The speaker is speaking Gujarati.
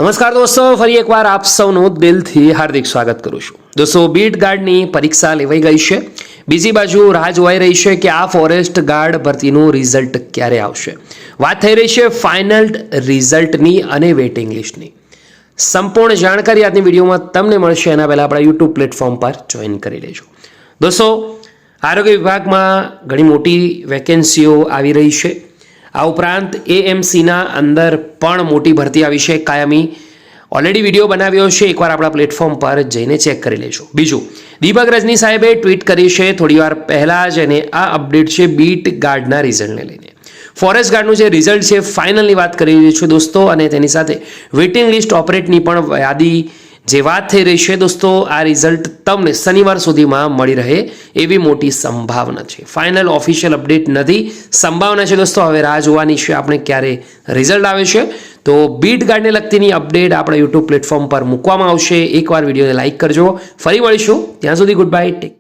નમસ્કાર દોસ્તો, ફરી એકવાર આપ સૌનું દિલથી હાર્દિક સ્વાગત કરું છું. દોસ્તો, બીટ ગાર્ડની પરીક્ષા લેવાઈ ગઈ છે. બીજી બાજુ રાહ જોવાઈ રહી છે કે આ ફોરેસ્ટ ગાર્ડ ભરતીનું રિઝલ્ટ ક્યારે આવશે. વાત થઈ રહી છે ફાઇનલ રિઝલ્ટની અને વેઇટિંગ લિસ્ટની. સંપૂર્ણ જાણકારી આજની વિડીયોમાં તમને મળશે. એના પહેલાં આપણા યુટ્યુબ પ્લેટફોર્મ પર જોઈન કરી લેજો. દોસ્તો, આરોગ્ય વિભાગમાં ઘણી મોટી વેકેન્સીઓ આવી રહી છે. આ ઉપરાંત એએમસીના અંદર પણ મોટી ભરતી આવી છે કાયમી. ઓલરેડી વિડીયો બનાવ્યો છે, એકવાર આપણા પ્લેટફોર્મ પર જઈને ચેક કરી લેજો. બીજું, દીપક રજની સાહેબે ટ્વીટ કરી છે થોડીવાર પહેલાં જ, અને આ અપડેટ છે બીટ ગાર્ડના રિઝલ્ટને લઈને. ફોરેસ્ટ ગાર્ડનું જે રિઝલ્ટ છે ફાઇનલની વાત કરી રહી છું દોસ્તો, અને તેની સાથે વેઇટિંગ લિસ્ટ ઓપરેટની પણ યાદી જે વાત થઈ રહી છે દોસ્તો, આ રિઝલ્ટ તમને શનિવાર સુધીમાં મળી રહે એવી મોટી સંભાવના છે. ફાઇનલ ઓફિશિયલ અપડેટ નથી, સંભાવના છે દોસ્તો. હવે રાહ જોવાની છે આપણે ક્યારે રિઝલ્ટ આવે છે. તો બીટ ગાર્ડને લગતીની અપડેટ આપણા યુટ્યુબ પ્લેટફોર્મ પર મૂકવામાં આવશે. એકવાર વિડીયોને લાઇક કરજો. ફરી મળીશું, ત્યાં સુધી ગુડ બાય, ટેક.